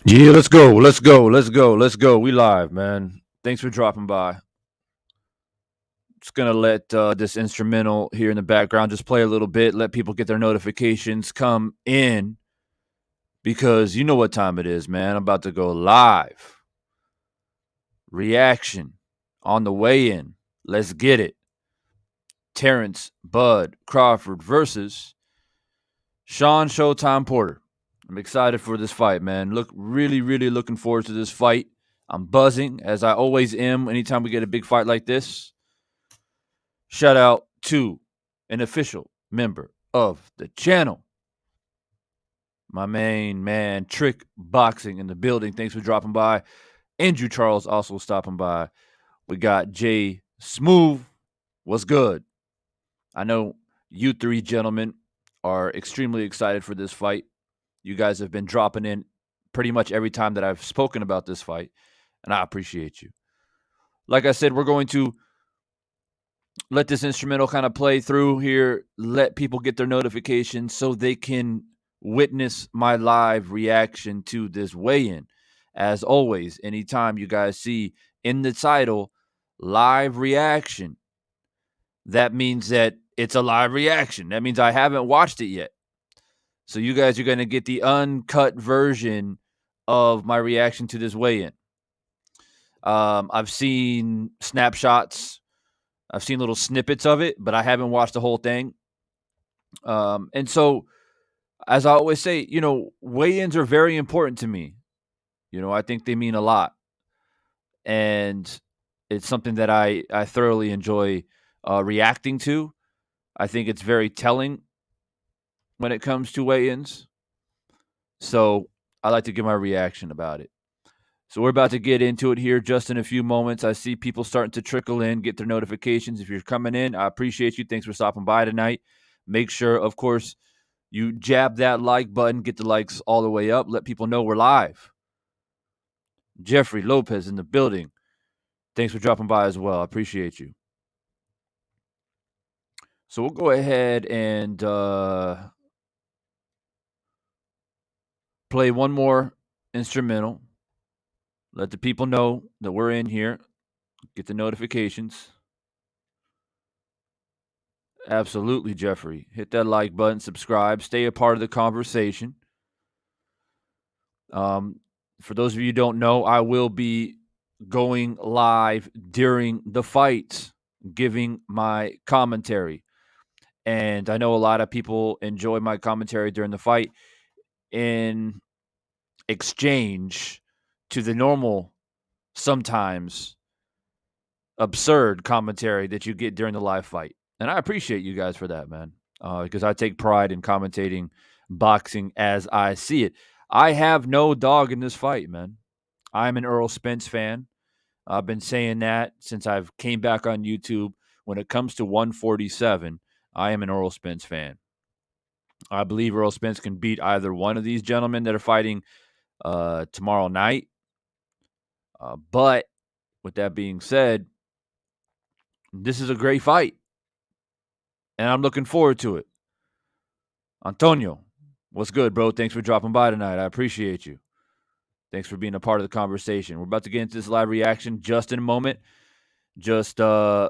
Yeah, let's go. Let's go. Let's go. Let's go. We live, man. Thanks for dropping by. Just gonna let this instrumental here in the background just play a little bit, let people get their notifications come in because you know what time it is, man. I'm about to go live. Reaction on the way in. Let's get it. Terrence Bud Crawford versus Shawn Showtime Porter. I'm excited for this fight, man. Really looking forward to this fight. I'm buzzing as I always am anytime we get a big fight like this. Shout out to an official member of the channel, my main man, Trick Boxing in the building. Thanks for dropping by. Andrew Charles also stopping by. We got Jay Smooth. What's good? I know you three gentlemen are extremely excited for this fight. You guys have been dropping in pretty much every time that I've spoken about this fight, and I appreciate you. Like I said, we're going to let this instrumental kind of play through here, let people get their notifications so they can witness my live reaction to this weigh-in. As always, anytime you guys see in the title live reaction, that means that it's a live reaction. That means I haven't watched it yet. So you guys are going to get the uncut version of my reaction to this weigh-in. I've seen snapshots, I've seen little snippets of it, but I haven't watched the whole thing. And so, as I always say, weigh-ins are very important to me. I think they mean a lot, and it's something that I thoroughly enjoy reacting to. I think it's very telling when it comes to weigh-ins. So I like to give my reaction about it. So we're about to get into it here just in a few moments. I see people starting to trickle in, get their notifications. If you're coming in, I appreciate you. Thanks for stopping by tonight. Make sure, of course, you jab that like button, get the likes all the way up, let people know we're live. Jeffrey Lopez in the building. Thanks for dropping by as well. I appreciate you. So we'll go ahead and play one more instrumental. Let the people know that we're in here. Get the notifications. Absolutely, Jeffrey. Hit that like button, subscribe, stay a part of the conversation. Um, for those of you who don't know, I will be going live during the fight, giving my commentary. And I know a lot of people enjoy my commentary during the fight in exchange to the normal, sometimes absurd commentary that you get during the live fight. And I appreciate you guys for that, man, because I take pride in commentating boxing as I see it. I have no dog in this fight, man. I'm an Earl Spence fan. I've been saying that since I've came back on YouTube. When it comes to 147, I am an Earl Spence fan. I believe Earl Spence can beat either one of these gentlemen that are fighting tomorrow night. But with that being said, this is a great fight, and I'm looking forward to it. Antonio, what's good, bro? Thanks for dropping by tonight. I appreciate you. Thanks for being a part of the conversation. We're about to get into this live reaction just in a moment. Just be a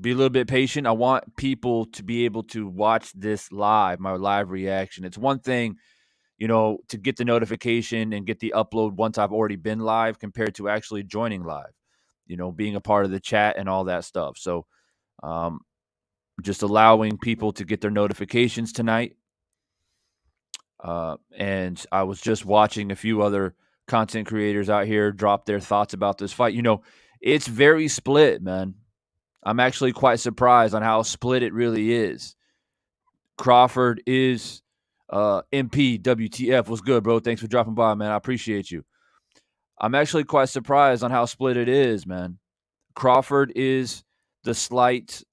little bit patient. I want people to be able to watch this live, my live reaction. It's one thing, to get the notification and get the upload once I've already been live compared to actually joining live, being a part of the chat and all that stuff. So, um, just allowing people to get their notifications tonight. And I was just watching a few other content creators out here drop their thoughts about this fight. It's very split, man. I'm actually quite surprised on how split it really is. Crawford is MP WTF. What's good, bro? Thanks for dropping by, man. I appreciate you. I'm actually quite surprised on how split it is, man. Crawford is the slight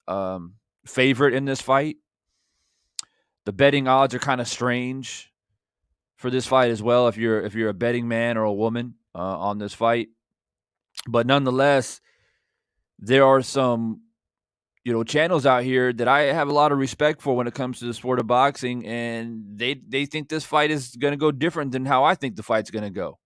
favorite in this fight. The betting odds are kind of strange for this fight as well. If you're a betting man or a woman on this fight, but nonetheless, there are some channels out here that I have a lot of respect for when it comes to the sport of boxing, and they think this fight is going to go different than how I think the fight's going to go.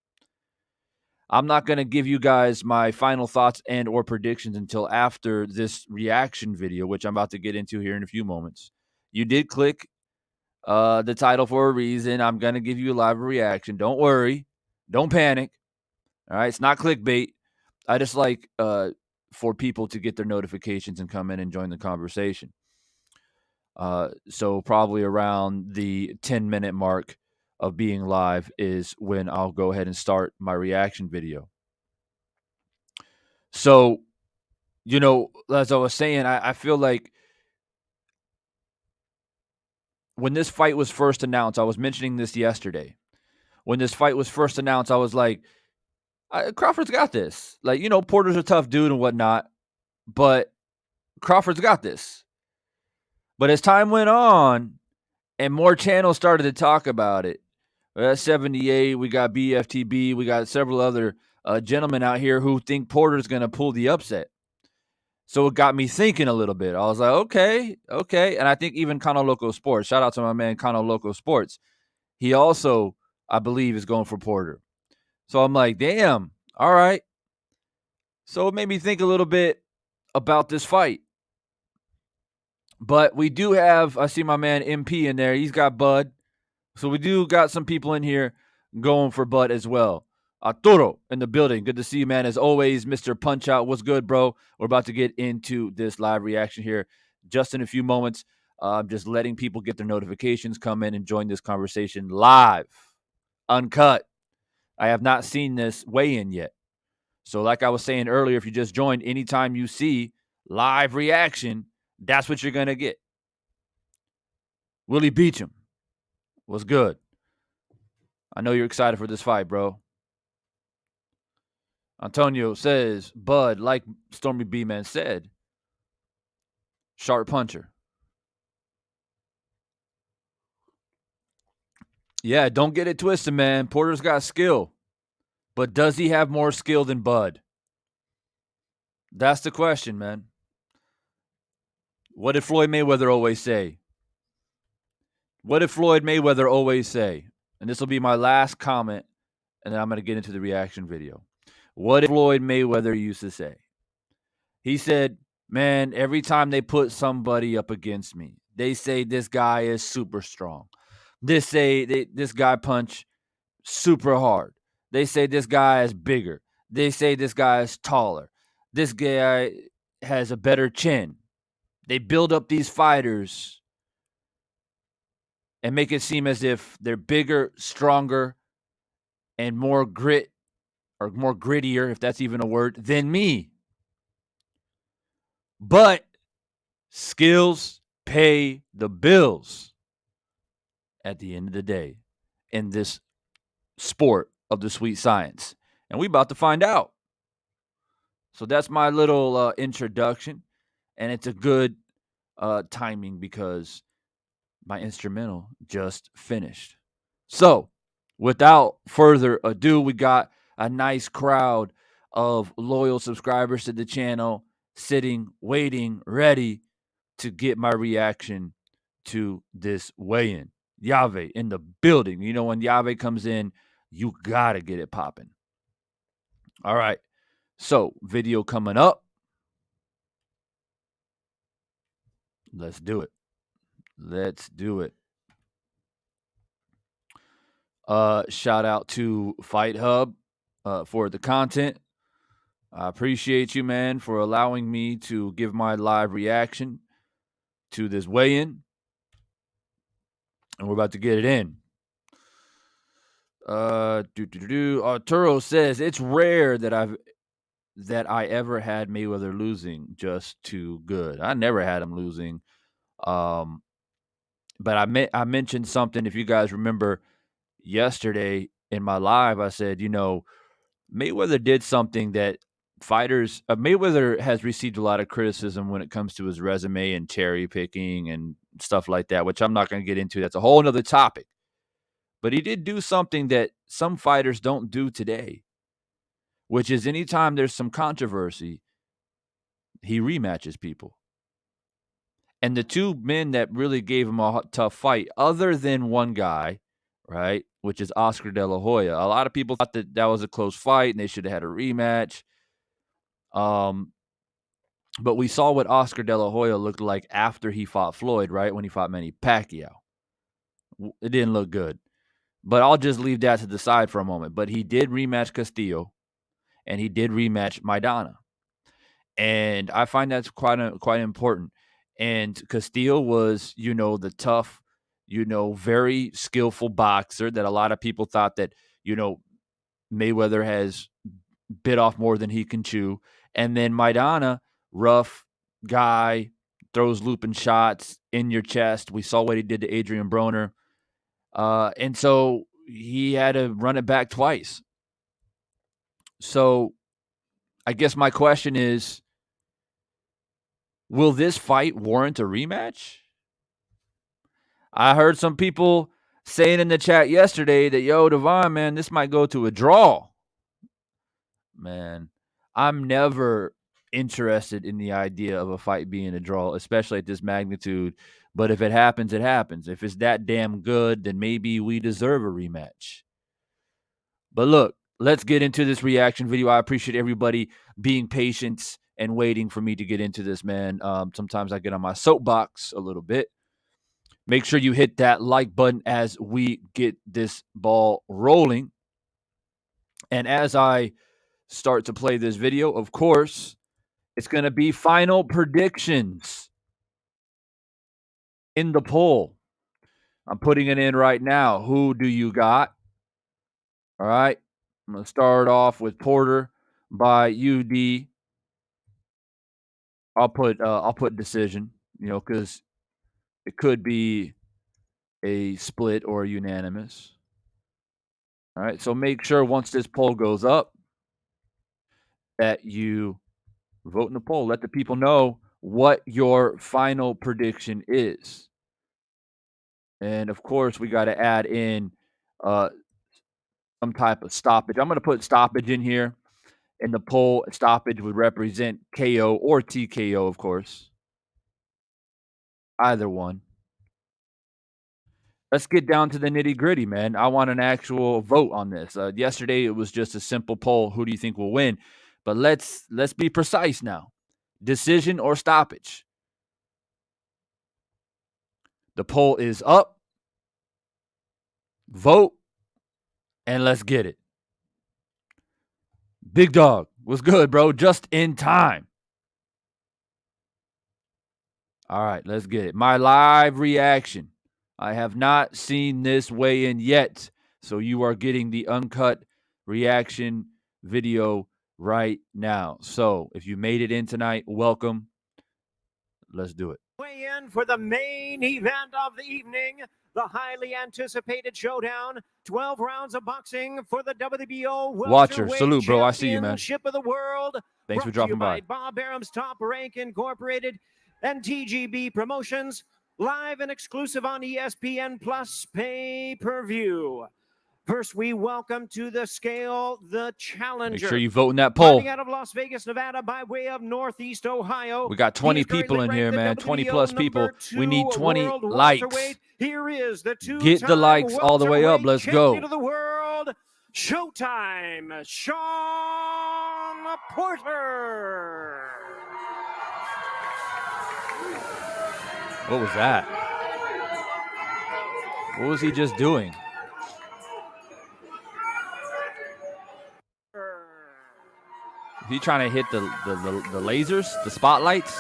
I'm not going to give you guys my final thoughts and or predictions until after this reaction video, which I'm about to get into here in a few moments. You did click the title for a reason. I'm going to give you a live reaction. Don't worry. Don't panic. All right. It's not clickbait. I just like for people to get their notifications and come in and join the conversation. So probably around the 10-minute mark of being live is when I'll go ahead and start my reaction video. So, as I was saying, I feel like when this fight was first announced, I was mentioning this yesterday. When this fight was first announced, I was like, Crawford's got this. Like, Porter's a tough dude and whatnot, but Crawford's got this. But as time went on and more channels started to talk about it, that's 78, we got BFTB, we got several other gentlemen out here who think Porter's going to pull the upset. So it got me thinking a little bit. I was like, okay. And I think even Kano Loco Sports, shout out to my man Kano Loco Sports, he also, I believe, is going for Porter. So I'm like, damn, all right. So it made me think a little bit about this fight. But we do have, I see my man MP in there. He's got Bud. So we do got some people in here going for Bud as well. Arturo in the building. Good to see you, man. As always, Mr. Punch Out. What's good, bro? We're about to get into this live reaction here just in a few moments. Just letting people get their notifications, come in and join this conversation live, uncut. I have not seen this weigh-in yet. So like I was saying earlier, if you just joined, anytime you see live reaction, that's what you're going to get. Willie Beecham. What's good? I know you're excited for this fight, bro. Antonio says, Bud, like Stormy B-Man said, sharp puncher. Yeah, don't get it twisted, man. Porter's got skill. But does he have more skill than Bud? That's the question, man. What did Floyd Mayweather always say? What did Floyd Mayweather always say? And this will be my last comment, and then I'm going to get into the reaction video. What did Floyd Mayweather used to say? He said, man, every time they put somebody up against me, they say this guy is super strong. This guy punch super hard. They say this guy is bigger. They say this guy is taller. This guy has a better chin. They build up these fighters and make it seem as if they're bigger, stronger, and more grit or more grittier, if that's even a word, than me. But skills pay the bills at the end of the day in this sport of the sweet science. And we about to find out. So that's my little introduction. And it's a good timing because my instrumental just finished. So without further ado, we got a nice crowd of loyal subscribers to the channel sitting, waiting, ready to get my reaction to this weigh-in. Yave in the building. You know, when Yave comes in, you got to get it popping. All right. So, video coming up. Let's do it. Let's do it. Shout out to Fight Hub for the content. I appreciate you, man, for allowing me to give my live reaction to this weigh-in. And we're about to get it in. Arturo says it's rare that I ever had Mayweather losing just too good. I never had him losing. But I mentioned something, if you guys remember yesterday in my live, I said, Mayweather did something that fighters Mayweather has received a lot of criticism when it comes to his resume and cherry picking and stuff like that, which I'm not going to get into. That's a whole nother topic. But he did do something that some fighters don't do today, which is anytime there's some controversy, he rematches people. And the two men that really gave him a tough fight, other than one guy, right, which is Oscar De La Hoya. A lot of people thought that was a close fight and they should have had a rematch. But we saw what Oscar De La Hoya looked like after he fought Floyd, right, when he fought Manny Pacquiao. It didn't look good. But I'll just leave that to the side for a moment. But he did rematch Castillo, and he did rematch Maidana. And I find that's quite important. And Castillo was, the tough, very skillful boxer that a lot of people thought that, Mayweather has bit off more than he can chew. And then Maidana, rough guy, throws looping shots in your chest. We saw what he did to Adrian Broner. And so he had to run it back twice. So I guess my question is, will this fight warrant a rematch? I heard some people saying in the chat yesterday that, Devon, man, this might go to a draw. Man, I'm never interested in the idea of a fight being a draw, especially at this magnitude. But if it happens, it happens. If it's that damn good, then maybe we deserve a rematch. But look, let's get into this reaction video. I appreciate everybody being patient and waiting for me to get into this, man. Sometimes I get on my soapbox a little bit. Make sure you hit that like button as we get this ball rolling. And as I start to play this video, of course, it's going to be final predictions in the poll. I'm putting it in right now. Who do you got? All right. I'm going to start off with Porter by UD. I'll put decision, because it could be a split or a unanimous. All right. So make sure once this poll goes up that you vote in the poll. Let the people know what your final prediction is. And of course, we got to add in some type of stoppage. I'm going to put stoppage in here. In the poll, stoppage would represent KO or TKO, of course. Either one. Let's get down to the nitty-gritty, man. I want an actual vote on this. Yesterday, it was just a simple poll. Who do you think will win? But let's be precise now. Decision or stoppage? The poll is up. Vote, and let's get it. Big Dog, what's good, bro? Just in time. All right, let's get it. My live reaction. I have not seen this weigh-in yet, so you are getting the uncut reaction video right now. So if you made it in tonight, welcome. Let's do it. Weigh in for the main event of the evening, the highly anticipated showdown. 12 rounds of boxing for the WBO Watcher, salute, bro. I see you, man. Championship of the world. Thanks for dropping by. Bob Arum's Top Rank Incorporated and TGB Promotions, live and exclusive on ESPN Plus pay-per-view. First, we welcome to the scale the challenger. Make sure you vote in that poll. Fighting out of Las Vegas, Nevada, by way of Northeast Ohio. We got 20 people in here, man. 20 plus people. We need 20 likes. Here is the Get the likes all the way up. Let's go. Of the world, Showtime, Shawn Porter. What was that? What was he just doing? Is he trying to hit the lasers, the spotlights?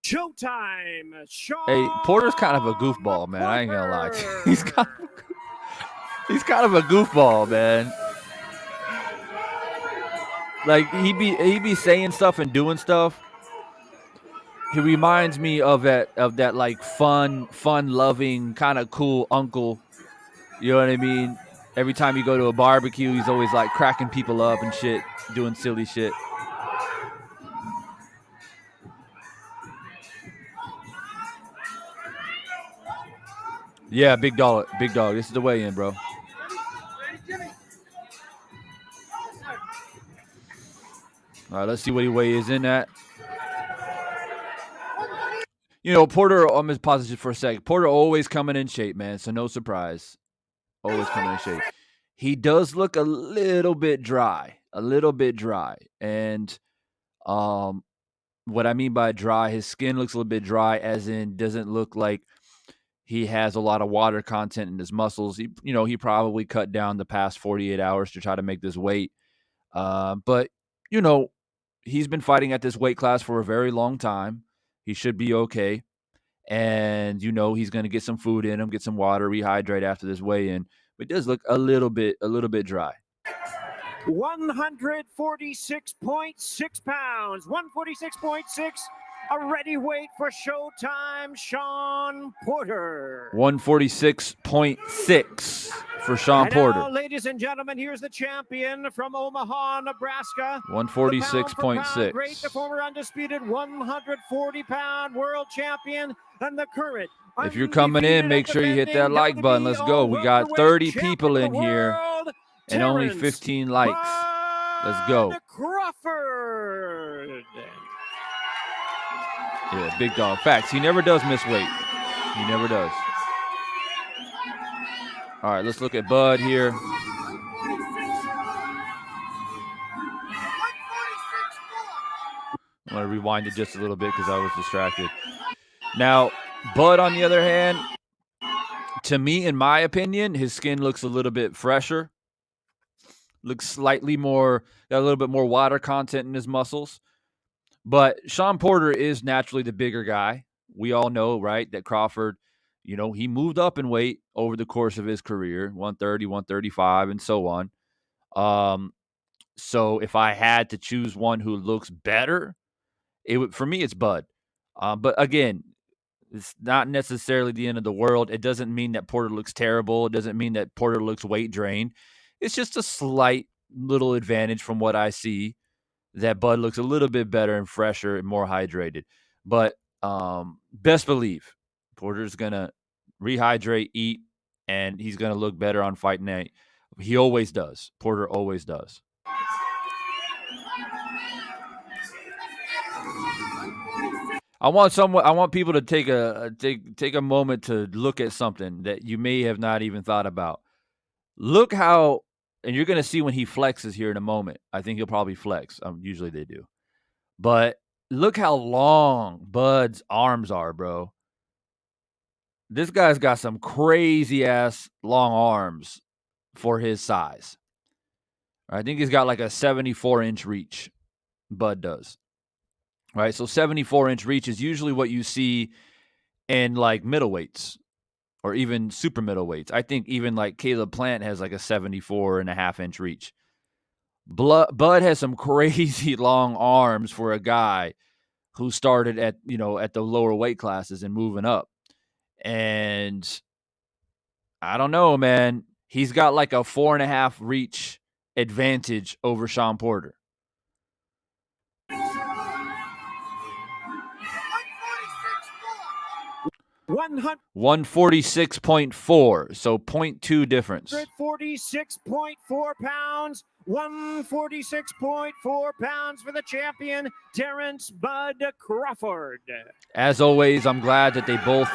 Showtime, Shawn. Hey, Porter's kind of a goofball, man. I ain't gonna lie to you. He's kind of a goofball, man. Like he be saying stuff and doing stuff. He reminds me of that like fun loving kind of cool uncle. You know what I mean? Every time you go to a barbecue, he's always like cracking people up and shit, doing silly shit. Yeah, big dog. This is the weigh-in, bro. All right, let's see what he weighs in at. You know, Porter, I'm going to pause this for a second. Porter always coming in shape, man, so no surprise. Always coming in shape. He does look a little bit dry. And what I mean by dry, his skin looks a little bit dry, as in doesn't look like he has a lot of water content in his muscles. He probably cut down the past 48 hours to try to make this weight. But, he's been fighting at this weight class for a very long time. He should be okay. And, he's going to get some food in him, get some water, rehydrate after this weigh-in. But it does look a little bit dry. 146.6 pounds, 146.6, a ready weight for Showtime, Shawn Porter. 146.6 for Shawn Porter. Now, ladies and gentlemen, here's the champion from Omaha, Nebraska. 146.6. Great, the former undisputed 140-pound world champion, and the current. If you're coming in, make sure you hit that like button. Let's go. We got 30 people in here and only 15 likes. Let's go. Crawford. Yeah, big dog. Facts. He never does miss weight. He never does. All right, let's look at Bud here. I'm going to rewind it just a little bit because I was distracted. Now, Bud, on the other hand, to me, in my opinion, his skin looks a little bit fresher. Looks slightly more, got a little bit more water content in his muscles. But Shawn Porter is naturally the bigger guy. We all know, right, that Crawford, he moved up in weight over the course of his career, 130, 135, and so on. So if I had to choose one who looks better, for me, it's Bud. But again, it's not necessarily the end of the world. It doesn't mean that Porter looks terrible. It doesn't mean that Porter looks weight drained. It's just a slight little advantage from what I see, that Bud looks a little bit better and fresher and more hydrated. But best believe Porter's going to rehydrate, eat, and he's going to look better on fight night. He always does. Porter always does. I want people to take a moment to look at something that you may have not even thought about. Look how, and you're going to see when he flexes here in a moment. I think he'll probably flex. Usually they do. But look how long Bud's arms are, bro. This guy's got some crazy-ass long arms for his size. I think he's got like a 74-inch reach. Bud does. Right, so 74-inch reach is usually what you see in like middleweights or even super middleweights. I think even like Caleb Plant has like a 74.5-inch reach. Bud has some crazy long arms for a guy who started at the lower weight classes and moving up. And I don't know, man. He's got like a 4.5 reach advantage over Shawn Porter. 146.4, so 0.2 difference. 146.4 pounds, 146.4 pounds for the champion, Terrence Bud Crawford. As always, I'm glad that they both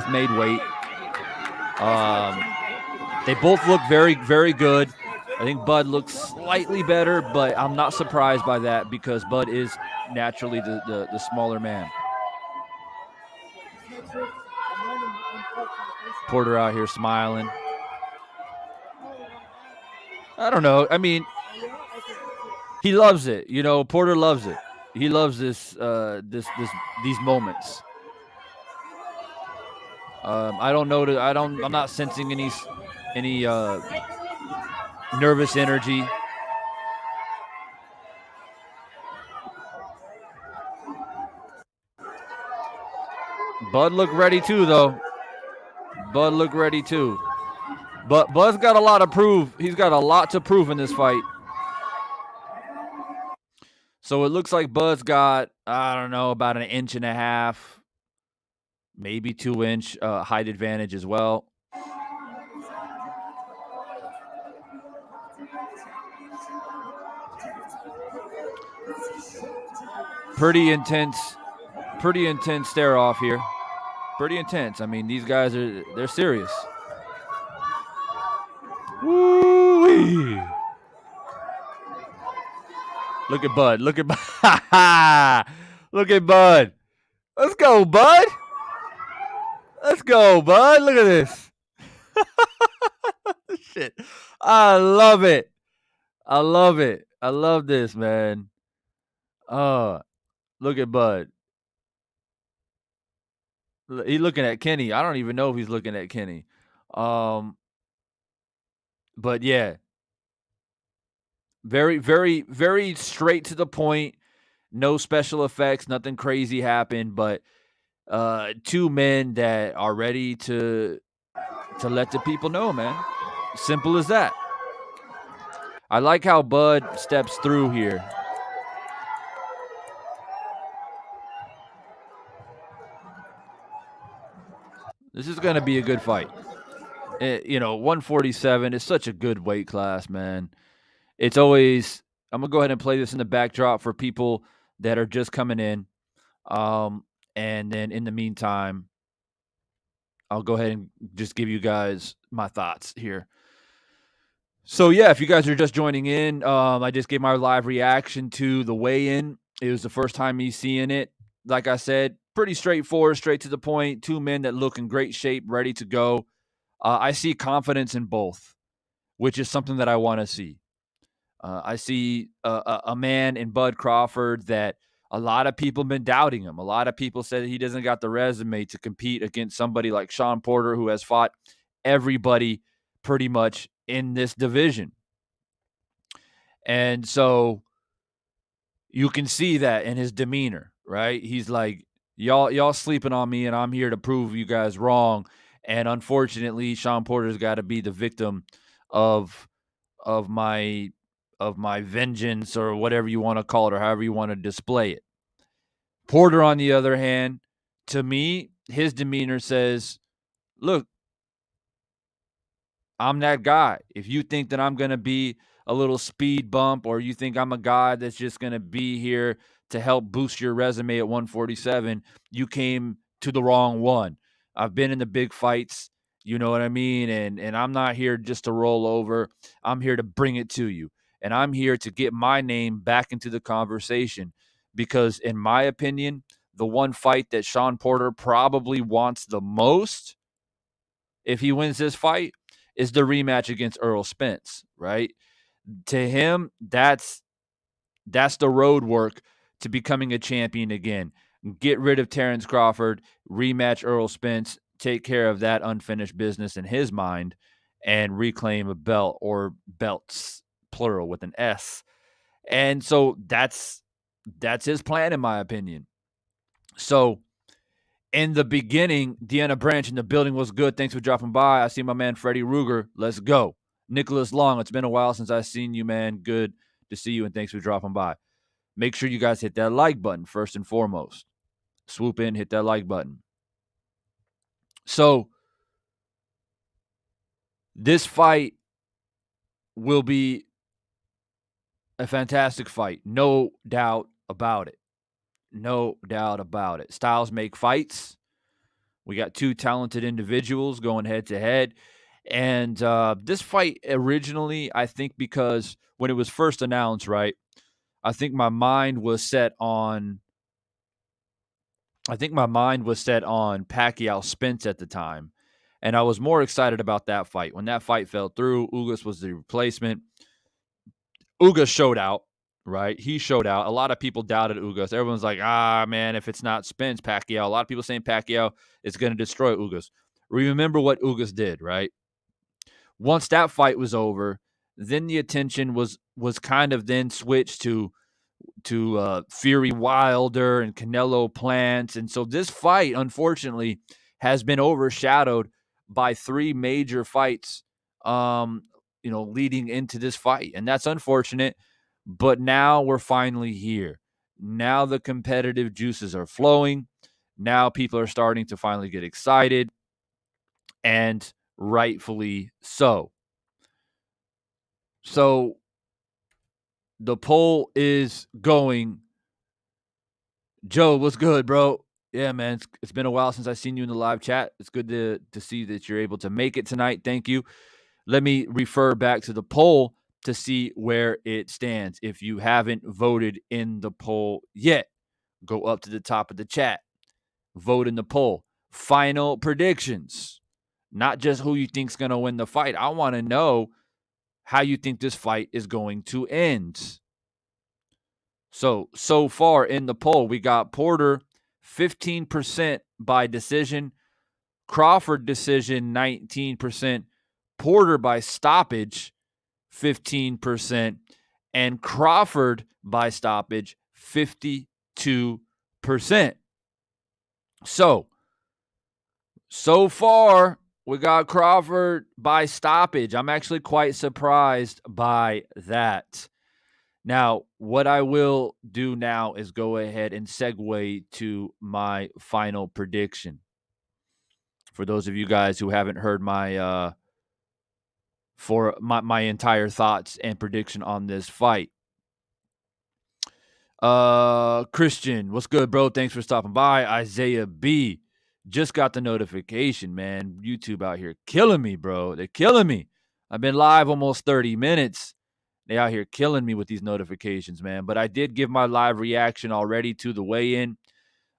made weight. They both look very, very good. I think Bud looks slightly better, but I'm not surprised by that because Bud is naturally the smaller man. Porter out here smiling. I don't know. I mean, he loves it. Porter loves it. He loves these moments. I don't know. I'm not sensing any nervous energy. Bud looked ready too, though. But Bud's got a lot to prove. He's got a lot to prove in this fight. So it looks like Bud's got, I don't know, about 1.5 inches, maybe 2-inch height advantage as well. Pretty intense pretty intense stare off here. Pretty intense. I mean, these guys they're serious. Woo-wee. Look at Bud. Look at Bud. Look at Bud. Let's go, Bud. Let's go, Bud. Look at this. Shit. I love it. I love it. I love this, man. Look at Bud. He's looking at Kenny. I don't even know if he's looking at Kenny. But yeah. Very, very, very straight to the point. No special effects. Nothing crazy happened. But two men that are ready to let the people know, man. Simple as that. I like how Bud steps through here. This is going to be a good fight. 147 is such a good weight class, man. It's always, I'm going to go ahead and play this in the backdrop for people that are just coming in. And then in the meantime, I'll go ahead and just give you guys my thoughts here. So, yeah, if you guys are just joining in, I just gave my live reaction to the weigh-in. It was the first time me seeing it. Like I said, pretty straightforward, straight to the point. Two men that look in great shape, ready to go. I see confidence in both, which is something that I want to see. I see a man in Bud Crawford that a lot of people have been doubting him. A lot of people said he doesn't got the resume to compete against somebody like Shawn Porter, who has fought everybody pretty much in this division. And so you can see that in his demeanor, right? He's like, y'all sleeping on me, and I'm here to prove you guys wrong. And unfortunately, Shawn Porter's got to be the victim of my vengeance, or whatever you want to call it, or however you want to display it. Porter, on the other hand, to me, his demeanor says, look, I'm that guy. If you think that I'm going to be a little speed bump, or you think I'm a guy that's just going to be here to help boost your resume at 147, you came to the wrong one. I've been in the big fights, you know what I mean? And I'm not here just to roll over. I'm here to bring it to you. And I'm here to get my name back into the conversation, because in my opinion, the one fight that Shawn Porter probably wants the most, if he wins this fight, is the rematch against Errol Spence, right? To him, that's the road work to becoming a champion again. Get rid of Terrence Crawford, rematch Errol Spence, take care of that unfinished business in his mind, and reclaim a belt, or belts, plural, with an S. And so that's his plan, in my opinion. So in the beginning, Deanna Branch in the building was good. Thanks for dropping by. I see my man Freddie Ruger. Let's go. Nicholas Long, it's been a while since I've seen you, man. Good to see you, and thanks for dropping by. Make sure you guys hit that like button first and foremost. Swoop in, hit that like button. So this fight will be a fantastic fight. No doubt about it. No doubt about it. Styles make fights. We got two talented individuals going head to head. And this fight originally, I think, because when it was first announced, right, I think my mind was set on Pacquiao Spence at the time. And I was more excited about that fight. When that fight fell through, Ugas was the replacement. Ugas showed out, right? He showed out. A lot of people doubted Ugas. Everyone's like, man, if it's not Spence, Pacquiao. A lot of people saying Pacquiao is going to destroy Ugas. Remember what Ugas did, right? Once that fight was over, then the attention was kind of then switched to Fury Wilder and Canelo Plant. And so this fight, unfortunately, has been overshadowed by three major fights, leading into this fight. And that's unfortunate. But now we're finally here. Now the competitive juices are flowing. Now people are starting to finally get excited, and rightfully so. So the poll is going. Joe, what's good, bro? Yeah, man, it's been a while since I've seen you in the live chat. It's good to see that you're able to make it tonight. Thank you. Let me refer back to the poll to see where it stands. If you haven't voted in the poll yet, go up to the top of the chat. Vote in the poll. Final predictions. Not just who you think's going to win the fight. I want to know how you think this fight is going to end. So far in the poll, we got Porter 15% by decision, Crawford decision 19%, Porter by stoppage 15%, and Crawford by stoppage 52%. So far, we got Crawford by stoppage. I'm actually quite surprised by that. Now, what I will do now is go ahead and segue to my final prediction. For those of you guys who haven't heard my entire thoughts and prediction on this fight. Christian, what's good, bro? Thanks for stopping by. Isaiah B. Just got the notification, man. YouTube out here killing me, bro. They're killing me. I've been live almost 30 minutes. They out here killing me with these notifications, man. But I did give my live reaction already to the weigh-in.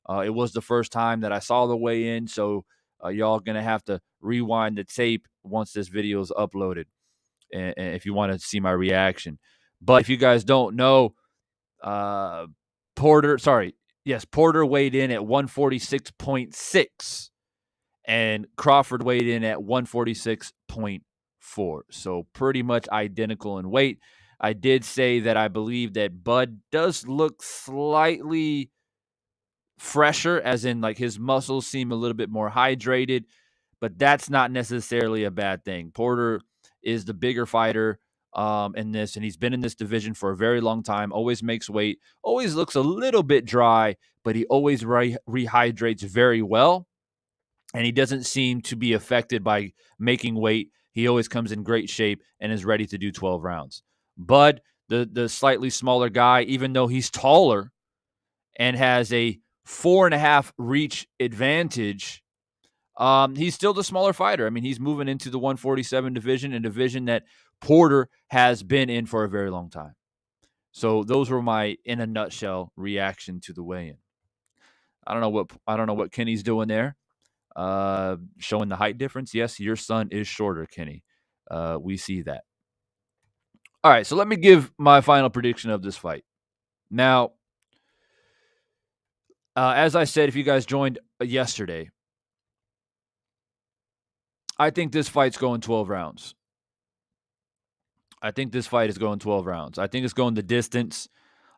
It was the first time that I saw the weigh-in, so y'all going to have to rewind the tape once this video is uploaded and if you want to see my reaction. But if you guys don't know, Porter weighed in at 146.6 and Crawford weighed in at 146.4. So pretty much identical in weight. I did say that I believe that Bud does look slightly fresher, as in like his muscles seem a little bit more hydrated, but that's not necessarily a bad thing. Porter is the bigger fighter in this, and he's been in this division for a very long time, always makes weight, always looks a little bit dry, but he always rehydrates very well, and he doesn't seem to be affected by making weight. He always comes in great shape and is ready to do 12 rounds. Bud, the slightly smaller guy, even though he's taller and has a 4.5 reach advantage, he's still the smaller fighter. I mean, he's moving into the 147 division, a division that Porter has been in for a very long time. So those were my, in a nutshell, reaction to the weigh-in. I don't know what Kenny's doing there. Showing the height difference. Yes, your son is shorter, Kenny. We see that. All right, so let me give my final prediction of this fight. Now, as I said, if you guys joined yesterday, I think this fight's going 12 rounds. I think this fight is going 12 rounds. I think it's going the distance.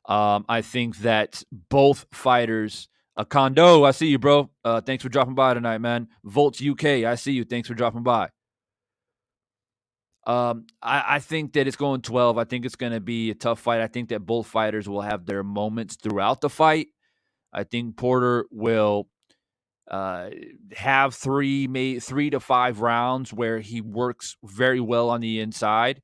I think that both fighters, Kondo, I see you, bro. Thanks for dropping by tonight, man. Volts UK, I see you. Thanks for dropping by. I think that it's going 12. I think it's going to be a tough fight. I think that both fighters will have their moments throughout the fight. I think Porter will have 3 to 5 rounds where he works very well on the inside.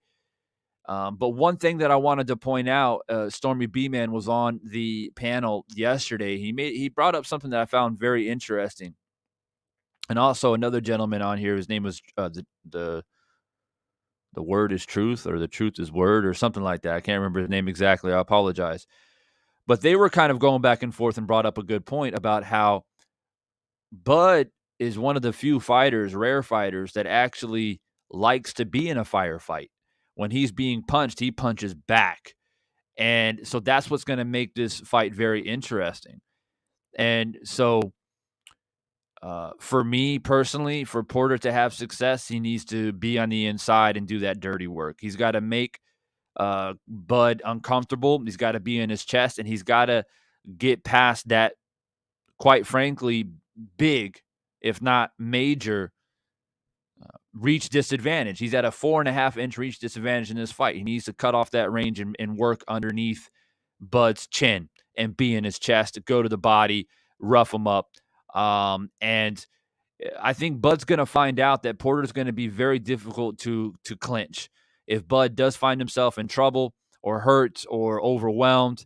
But one thing that I wanted to point out, Stormy B-Man was on the panel yesterday. He brought up something that I found very interesting. And also another gentleman on here, his name was the word is truth, or the truth is word, or something like that. I can't remember his name exactly. I apologize. But they were kind of going back and forth and brought up a good point about how Bud is one of the few fighters, rare fighters, that actually likes to be in a firefight. When he's being punched, he punches back. And so that's what's going to make this fight very interesting. And so for me personally, for Porter to have success, he needs to be on the inside and do that dirty work. He's got to make Bud uncomfortable. He's got to be in his chest, and he's got to get past that, quite frankly, big, if not major, reach disadvantage. He's at a 4.5-inch reach disadvantage in this fight. He needs to cut off that range and work underneath Bud's chin and be in his chest, go to the body, rough him up. And I think Bud's going to find out that Porter's going to be very difficult to clinch. If Bud does find himself in trouble or hurt or overwhelmed,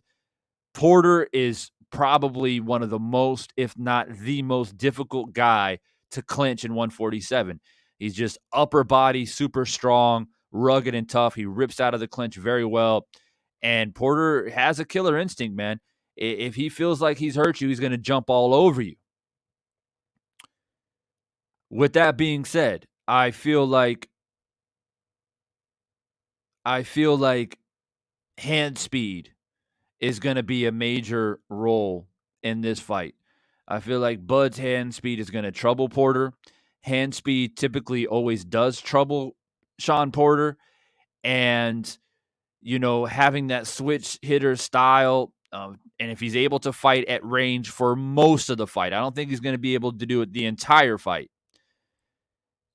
Porter is probably one of the most, if not the most difficult guy to clinch in 147. He's just upper body, super strong, rugged and tough. He rips out of the clinch very well. And Porter has a killer instinct, man. If he feels like he's hurt you, he's going to jump all over you. With that being said, I feel like hand speed is going to be a major role in this fight. I feel like Bud's hand speed is going to trouble Porter. Hand speed typically always does trouble Shawn Porter. And, having that switch hitter style, and if he's able to fight at range for most of the fight, I don't think he's going to be able to do it the entire fight.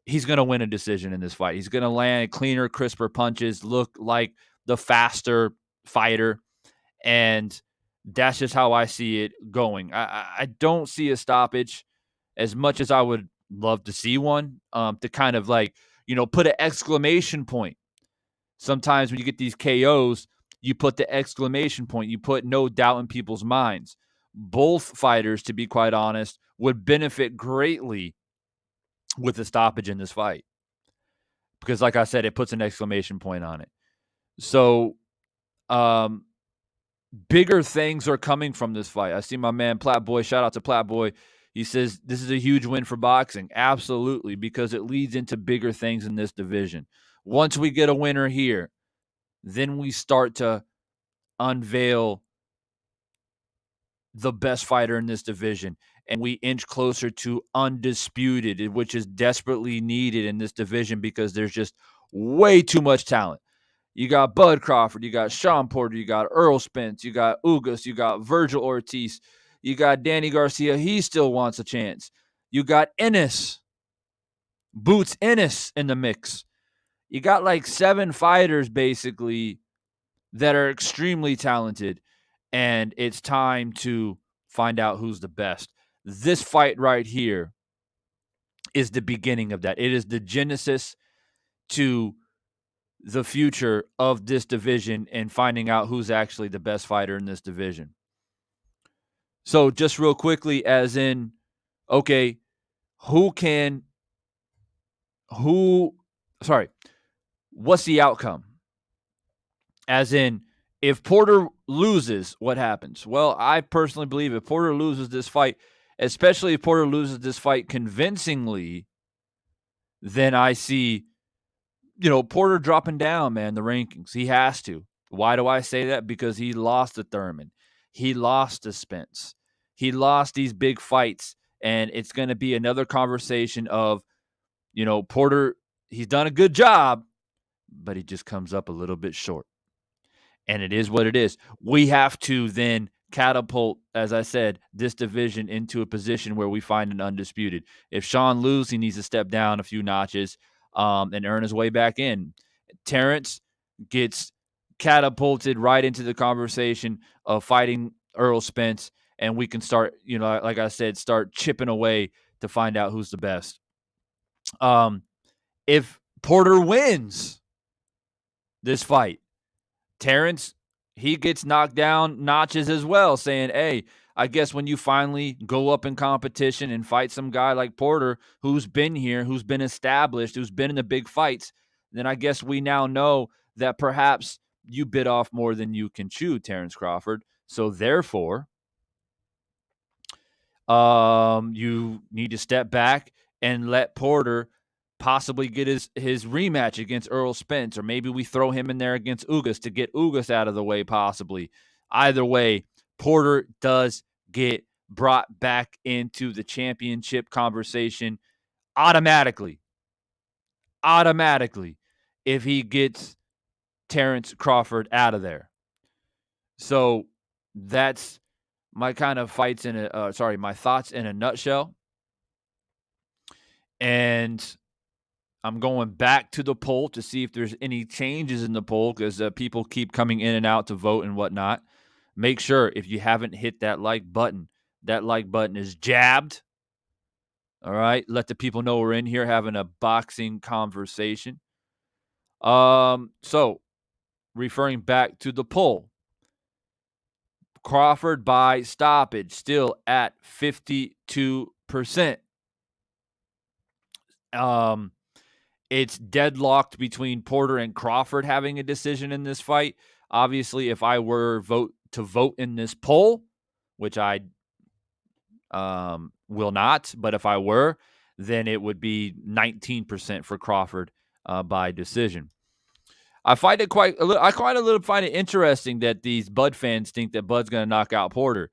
He's going to win a decision in this fight. He's going to land cleaner, crisper punches, look like the faster fighter. And that's just how I see it going. I don't see a stoppage as much as I would love to see one, to kind of put an exclamation point. Sometimes when you get these KOs, you put the exclamation point. You put no doubt in people's minds. Both fighters, to be quite honest, would benefit greatly with a stoppage in this fight. Because like I said, it puts an exclamation point on it. So, bigger things are coming from this fight. I see my man Platboy. Shout out to Platboy. He says this is a huge win for boxing. Absolutely, because it leads into bigger things in this division. Once we get a winner here, then we start to unveil the best fighter in this division, and we inch closer to undisputed, which is desperately needed in this division because there's just way too much talent. You got Bud Crawford, you got Shawn Porter, you got Earl Spence, you got Ugas, you got Virgil Ortiz, you got Danny Garcia. He still wants a chance. You got Ennis, Boots Ennis in the mix. You got like 7 fighters basically that are extremely talented, and it's time to find out who's the best. This fight right here is the beginning of that. It is the genesis to the future of this division and finding out who's actually the best fighter in this division. So just real quickly, as in, okay, what's the outcome? As in, if Porter loses, what happens? Well, I personally believe if Porter loses this fight, especially if Porter loses this fight convincingly, then I see, Porter dropping down, man, the rankings. He has to. Why do I say that? Because he lost to Thurman. He lost to Spence. He lost these big fights, and it's going to be another conversation of, Porter, he's done a good job, but he just comes up a little bit short. And it is what it is. We have to then catapult, as I said, this division into a position where we find an undisputed. If Shawn loses, he needs to step down a few notches and earn his way back in. Terrence gets catapulted right into the conversation of fighting Earl Spence, and we can start, like I said, start chipping away to find out who's the best. If Porter wins this fight, Terrence, he gets knocked down notches as well, saying, hey, I guess when you finally go up in competition and fight some guy like Porter who's been here, who's been established, who's been in the big fights, then I guess we now know that perhaps you bit off more than you can chew, Terrence Crawford. So therefore, you need to step back and let Porter possibly get his rematch against Earl Spence, or maybe we throw him in there against Ugas to get Ugas out of the way possibly. Either way, Porter does get brought back into the championship conversation automatically if he gets Terrence Crawford out of there. So that's my kind of my thoughts in a nutshell. And I'm going back to the poll to see if there's any changes in the poll because people keep coming in and out to vote and whatnot. Make sure if you haven't hit that like button is jabbed. All right. Let the people know we're in here having a boxing conversation. So referring back to the poll, Crawford by stoppage, still at 52%. It's deadlocked between Porter and Crawford having a decision in this fight. Obviously, if I were to vote in this poll, which I will not, but if I were, then it would be 19% for Crawford by decision. I find it find it interesting that these Bud fans think that Bud's going to knock out Porter.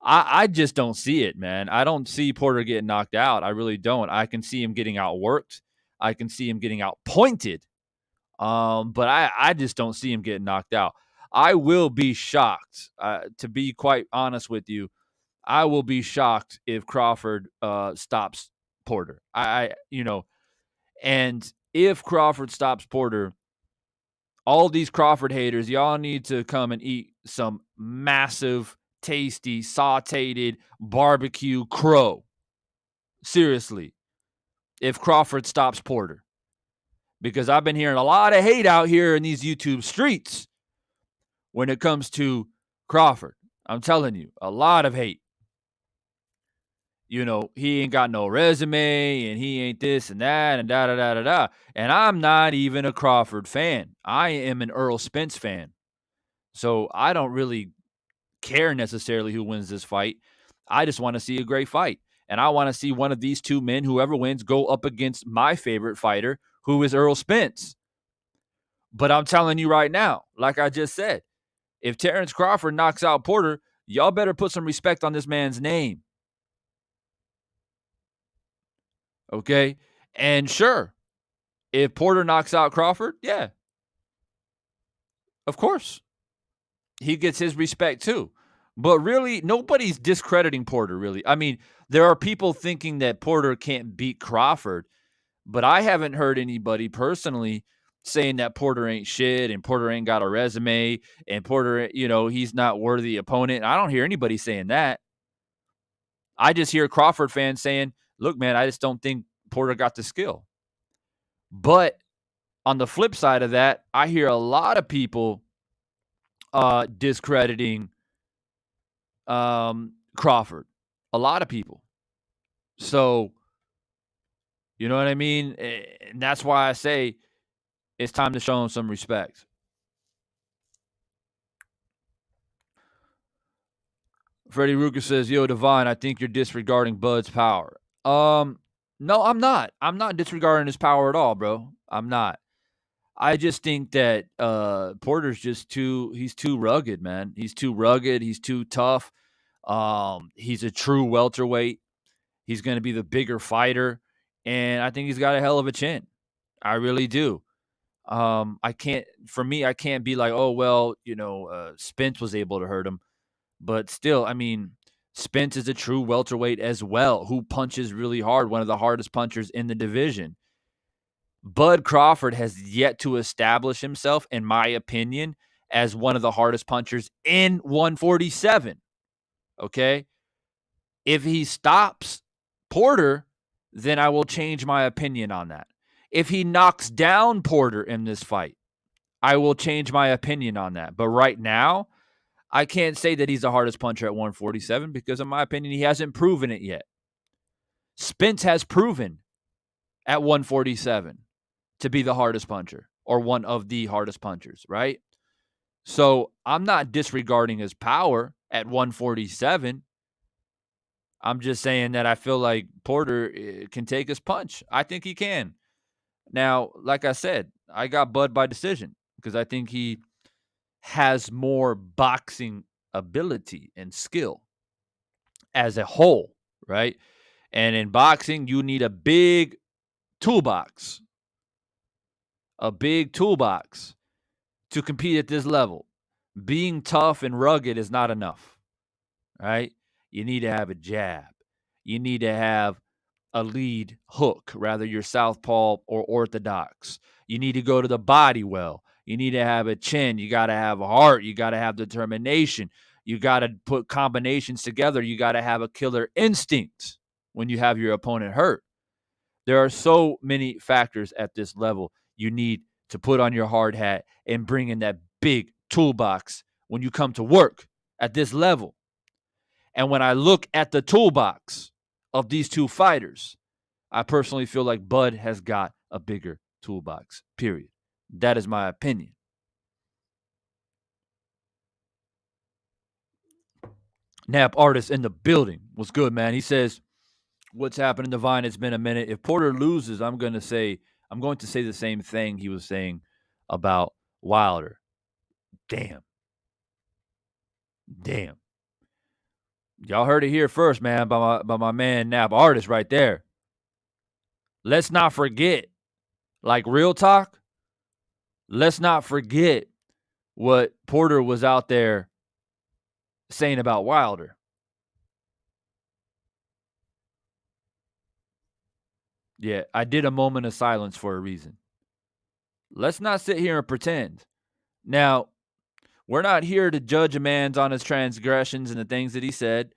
I just don't see it, man. I don't see Porter getting knocked out. I really don't. I can see him getting outworked. I can see him getting outpointed. But I just don't see him getting knocked out. I will be shocked, to be quite honest with you. I will be shocked if Crawford stops Porter. And if Crawford stops Porter, all these Crawford haters, y'all need to come and eat some massive, tasty, sauteed barbecue crow. Seriously, if Crawford stops Porter. Because I've been hearing a lot of hate out here in these YouTube streets when it comes to Crawford. I'm telling you, a lot of hate. He ain't got no resume and he ain't this and that and da-da-da-da-da. And I'm not even a Crawford fan. I am an Errol Spence fan. So I don't really care necessarily who wins this fight. I just want to see a great fight. And I want to see one of these two men, whoever wins, go up against my favorite fighter, who is Errol Spence. But I'm telling you right now, like I just said, if Terrence Crawford knocks out Porter, y'all better put some respect on this man's name. Okay? And sure, if Porter knocks out Crawford, yeah, of course, he gets his respect too. But really, nobody's discrediting Porter, really. I mean, there are people thinking that Porter can't beat Crawford, but I haven't heard anybody personally saying that Porter ain't shit and Porter ain't got a resume and Porter, he's not worthy opponent. I don't hear anybody saying that. I just hear Crawford fans saying, look, man, I just don't think Porter got the skill. But on the flip side of that, I hear a lot of people discrediting Crawford. A lot of people. So, you know what I mean? And that's why I say it's time to show him some respect. Freddie Ruka says, yo, Divine, I think you're disregarding Bud's power. No, I'm not. I'm not disregarding his power at all, bro. I'm not. I just think that Porter's he's too rugged, man. He's too rugged. He's too tough. He's a true welterweight. He's going to be the bigger fighter. And I think he's got a hell of a chin. I really do. I can't be like, oh, well, Spence was able to hurt him. But still, I mean, Spence is a true welterweight as well, who punches really hard, one of the hardest punchers in the division. Bud Crawford has yet to establish himself, in my opinion, as one of the hardest punchers in 147. Okay? If he stops Porter, then I will change my opinion on that. If he knocks down Porter in this fight, I will change my opinion on that. But right now, I can't say that he's the hardest puncher at 147 because, in my opinion, he hasn't proven it yet. Spence has proven at 147 to be the hardest puncher or one of the hardest punchers, right? So I'm not disregarding his power at 147. I'm just saying that I feel like Porter can take his punch. I think he can. Now, like I said, I got Bud by decision because I think he has more boxing ability and skill as a whole, right? And in boxing, you need a big toolbox. A big toolbox to compete at this level. Being tough and rugged is not enough, right? You need to have a jab. You need to have a lead hook, rather you're southpaw or orthodox. You need to go to the body well. You need to have a chin. You got to have a heart. You got to have determination. You got to put combinations together. You got to have a killer instinct when you have your opponent hurt. There are so many factors at this level. You need to put on your hard hat and bring in that big toolbox when you come to work at this level. And when I look at the toolbox of these two fighters, I personally feel like Bud has got a bigger toolbox, period. That is my opinion. Nap Artist in the building. What's good, man? He says, what's happening, Divine? It's been a minute. If Porter loses, I'm going to say the same thing he was saying about Wilder. Damn. Y'all heard it here first, man, by my man Nap Artist right there. Let's not forget, like real talk, let's not forget what Porter was out there saying about Wilder. Yeah, I did a moment of silence for a reason. Let's not sit here and pretend. Now, we're not here to judge a man on his transgressions and the things that he said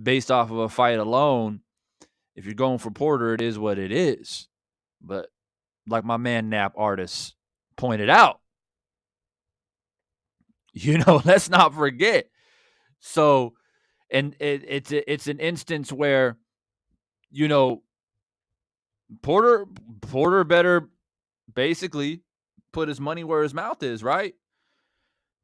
based off of a fight alone. If you're going for Porter, it is what it is. But like my man Nap Artist pointed out, let's not forget. So, and it's an instance where, Porter better basically put his money where his mouth is, right?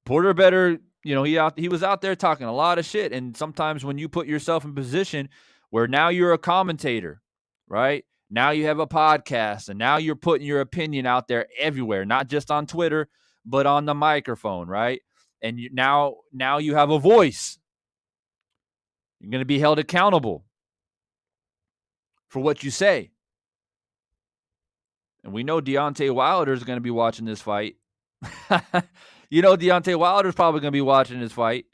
Porter better, he was out there talking a lot of shit. And sometimes when you put yourself in position where now you're a commentator, right? Now you have a podcast, and now you're putting your opinion out there everywhere, not just on Twitter, but on the microphone, right? And now you have a voice. You're going to be held accountable for what you say. And we know Deontay Wilder is going to be watching this fight. Deontay Wilder is probably going to be watching this fight.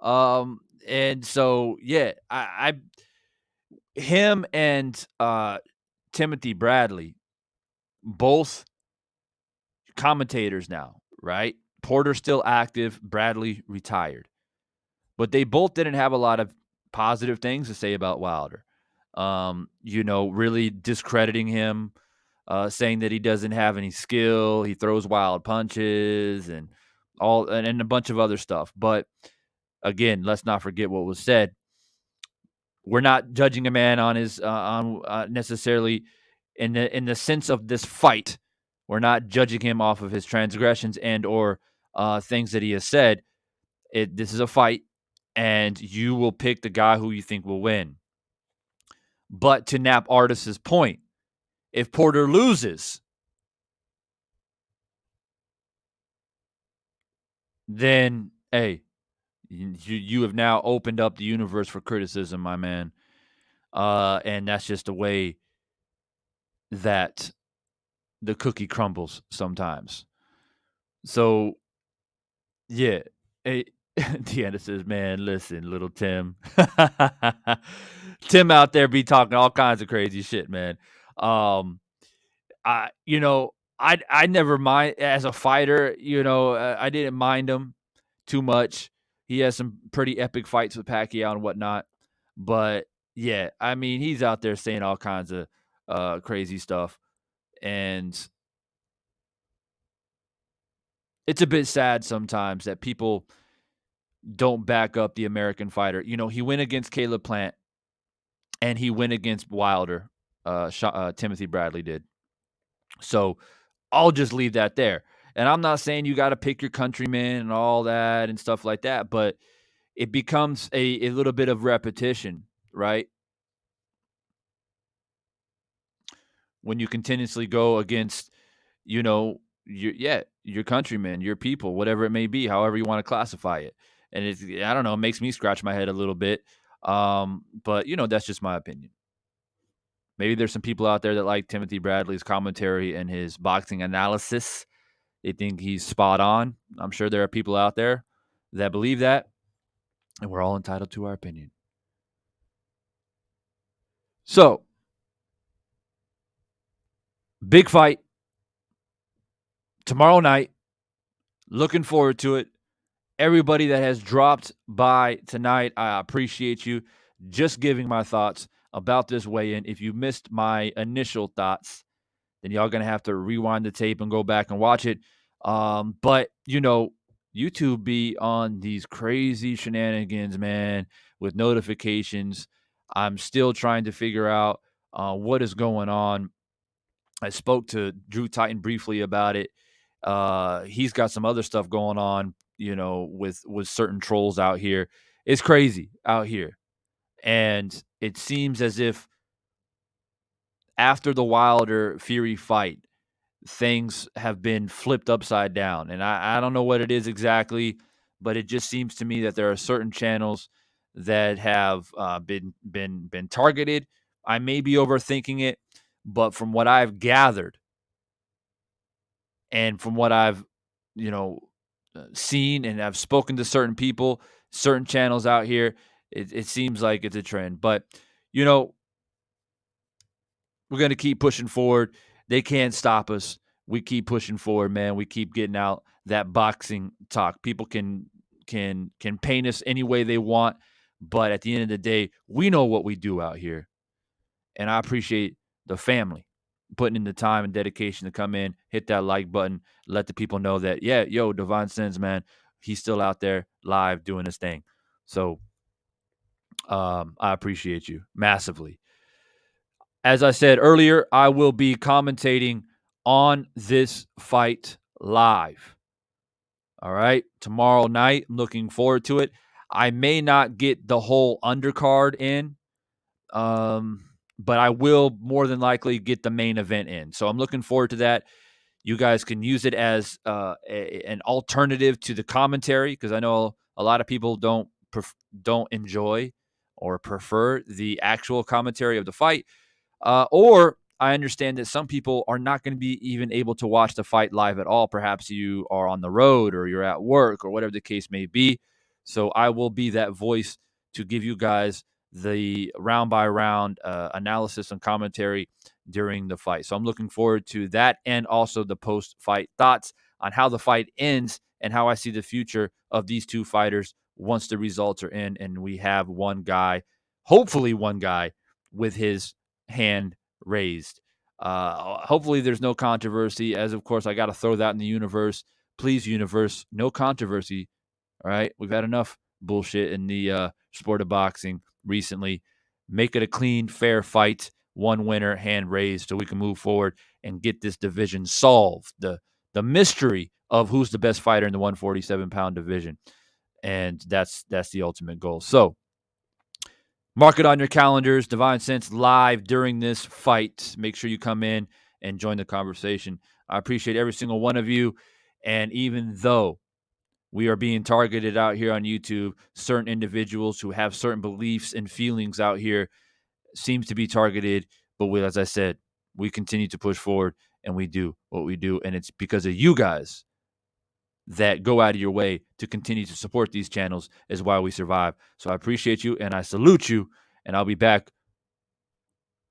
And so, yeah, him and Timothy Bradley, both commentators now, right? Porter still active, Bradley retired. But they both didn't have a lot of positive things to say about Wilder. Really discrediting him, saying that he doesn't have any skill, he throws wild punches, and a bunch of other stuff. But again, let's not forget what was said. We're not judging a man on his necessarily in the sense of this fight. We're not judging him off of his transgressions and or things that he has said. This is a fight, and you will pick the guy who you think will win. But to Nap Artist's point, if Porter loses, then, hey, you have now opened up the universe for criticism, my man. And that's just the way that the cookie crumbles sometimes. So, yeah. Hey, Deanna says, man, listen, little Tim. Tim out there be talking all kinds of crazy shit, man. I never mind as a fighter, I didn't mind him too much. He has some pretty epic fights with Pacquiao and whatnot. But yeah, I mean, he's out there saying all kinds of crazy stuff. And it's a bit sad sometimes that people don't back up the American fighter. He went against Caleb Plant and he went against Wilder. Timothy Bradley did. So I'll just leave that there. And I'm not saying you got to pick your countrymen and all that and stuff like that, but it becomes a little bit of repetition, right? When you continuously go against, your countrymen, your people, whatever it may be, however you want to classify it. And I don't know, it makes me scratch my head a little bit. But that's just my opinion. Maybe there's some people out there that like Timothy Bradley's commentary and his boxing analysis. They think he's spot on. I'm sure there are people out there that believe that, and we're all entitled to our opinion. So, big fight tomorrow night. Looking forward to it. Everybody that has dropped by tonight, I appreciate you. Just giving my thoughts about this weigh-in. If you missed my initial thoughts, then y'all going to have to rewind the tape and go back and watch it. But, YouTube be on these crazy shenanigans, man, with notifications. I'm still trying to figure out what is going on. I spoke to Drew Titan briefly about it. He's got some other stuff going on, with certain trolls out here. It's crazy out here. And it seems as if after the Wilder Fury fight, things have been flipped upside down. And I don't know what it is exactly, but it just seems to me that there are certain channels that have been targeted. I may be overthinking it, but from what I've gathered and from what I've seen, and I've spoken to certain people, certain channels out here, it seems like it's a trend. But we're going to keep pushing forward. They can't stop us. We keep pushing forward, man. We keep getting out that boxing talk. People can paint us any way they want, but at the end of the day, we know what we do out here. And I appreciate the family putting in the time and dedication to come in, hit that like button, let the people know that, Divine Sins, man, he's still out there live doing his thing. So I appreciate you massively. As I said earlier, I will be commentating on this fight live. All right, tomorrow night. I'm looking forward to it. I may not get the whole undercard in, but I will more than likely get the main event in. So I'm looking forward to that. You guys can use it as an alternative to the commentary, because I know a lot of people don't enjoy or prefer the actual commentary of the fight. Or I understand that some people are not going to be even able to watch the fight live at all. Perhaps you are on the road or you're at work or whatever the case may be. So I will be that voice to give you guys the round by round analysis and commentary during the fight. So I'm looking forward to that, and also the post-fight thoughts on how the fight ends and how I see the future of these two fighters once the results are in and we have one guy, hopefully one guy, with his hand raised. Hopefully there's no controversy, as of course I got to throw that in the universe. Please, universe, no controversy. All right, we've had enough bullshit in the sport of boxing recently. Make it a clean, fair fight, one winner, hand raised, so we can move forward and get this division solved. The mystery of who's the best fighter in the 147-pound division, and that's the ultimate goal. So mark it on your calendars. Divine Sense live during this fight. Make sure you come in and join the conversation. I appreciate every single one of you. And even though we are being targeted out here on YouTube, certain individuals who have certain beliefs and feelings out here seems to be targeted. But as I said, we continue to push forward and we do what we do. And it's because of you guys that go out of your way to continue to support these channels is why we survive. So I appreciate you and I salute you, and I'll be back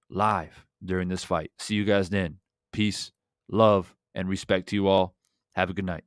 live during this fight. See you guys then. Peace, love, and respect to you all. Have a good night.